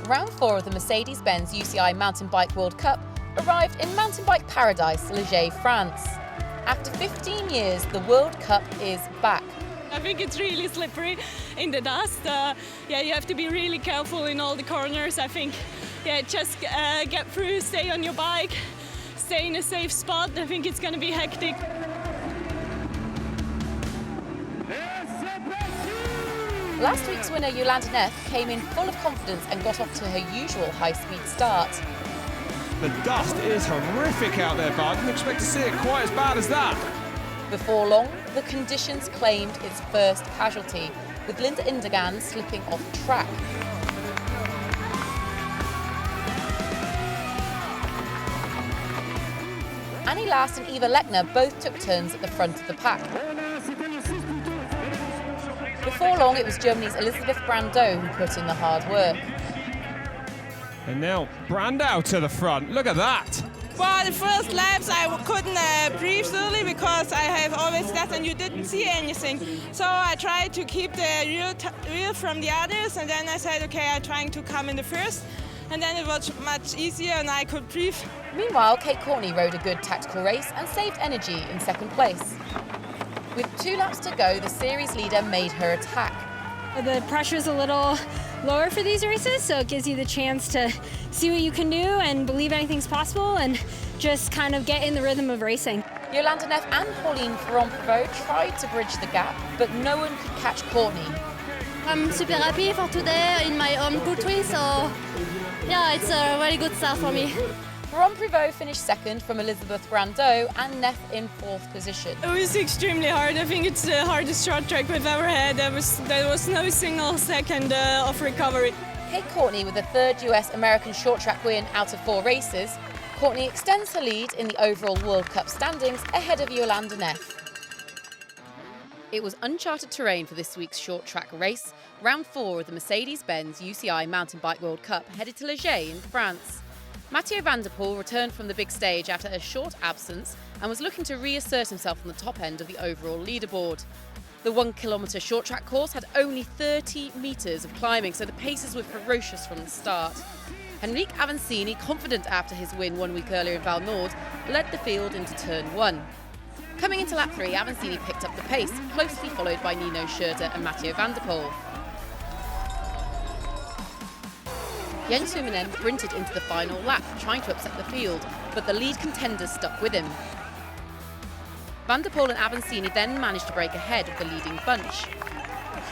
Round 4 of the Mercedes-Benz UCI Mountain Bike World Cup arrived in mountain bike paradise, Liège, France. After 15 years, the World Cup is back. I think it's really slippery in the dust. You have to be really careful in all the corners. I think, just get through, stay on your bike, stay in a safe spot. I think it's going to be hectic. Last week's winner, Jolanda Neff, came in full of confidence and got off to her usual high-speed start. The dust is horrific out there, but I didn't expect to see it quite as bad as that. Before long, the conditions claimed its first casualty, with Linda Indergan slipping off track. Annie Last and Eva Lechner both took turns at the front of the pack. Before long, it was Germany's Elisabeth Brandau who put in the hard work. And now Brandau to the front. Look at that. Well, the first laps I couldn't breathe really because I have always that and you didn't see anything. So I tried to keep the real from the others, and then I said, okay, I'm trying to come in the first. And then it was much easier and I could breathe. Meanwhile, Kate Courtney rode a good tactical race and saved energy in second place. With 2 laps to go, the series leader made her attack. The pressure's a little lower for these races, so it gives you the chance to see what you can do and believe anything's possible and just kind of get in the rhythm of racing. Jolanda Neff and Pauline Ferrand-Prévot tried to bridge the gap, but no one could catch Courtney. I'm super happy for today in my home country, so yeah, it's a very good start for me. Ferrand-Prévot finished second from Elisabeth Brandau and Neff in 4th position. It was extremely hard. I think it's the hardest short track we've ever had. There was no single second of recovery. Kate Courtney with a 3rd US-American short track win out of 4 races. Courtney extends her lead in the overall World Cup standings ahead of Jolanda Neff. It was uncharted terrain for this week's short track race. Round 4 of the Mercedes-Benz UCI Mountain Bike World Cup headed to Liège in France. Mathieu van der Poel returned from the big stage after a short absence and was looking to reassert himself on the top end of the overall leaderboard. The 1 kilometre short track course had only 30 metres of climbing, so the paces were ferocious from the start. Henrique Avancini, confident after his win 1 week earlier in Val Nord, led the field into turn 1. Coming into lap 3, Avancini picked up the pace, closely followed by Nino Schurter and Mathieu van der Poel. Jens Humminen sprinted into the final lap, trying to upset the field, but the lead contenders stuck with him. Van der Poel and Avancini then managed to break ahead of the leading bunch.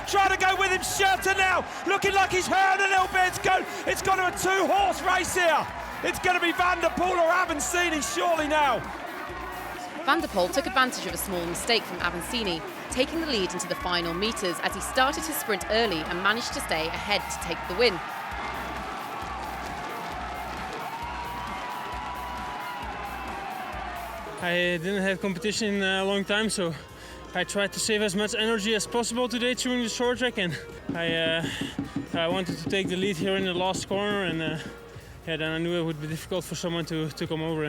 Trying to go with him, Schurter now, looking like he's hurt a little bit. It's gone to a 2-horse race here. It's going to be Van der Poel or Avancini surely now. Van der Poel took advantage of a small mistake from Avancini, taking the lead into the final metres as he started his sprint early and managed to stay ahead to take the win. I didn't have competition in a long time, so I tried to save as much energy as possible today during the short track, and I wanted to take the lead here in the last corner, and then I knew it would be difficult for someone to come over.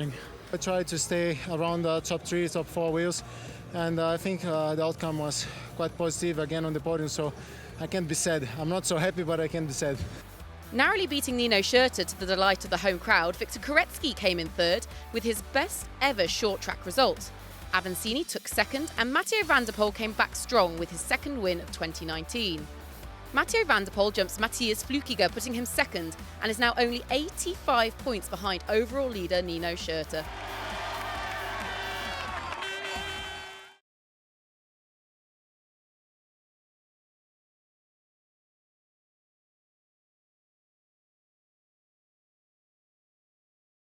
I tried to stay around the top 3, top 4 wheels, and I think the outcome was quite positive again on the podium, so I can't be sad. I'm not so happy, but I can't be sad. Narrowly beating Nino Schurter to the delight of the home crowd, Victor Koretsky came in 3rd with his best ever short track result. Avancini took 2nd and Mathieu van der Poel came back strong with his 2nd win of 2019. Mathieu van der Poel jumps Matthias Flukiger, putting him 2nd and is now only 85 points behind overall leader Nino Schurter.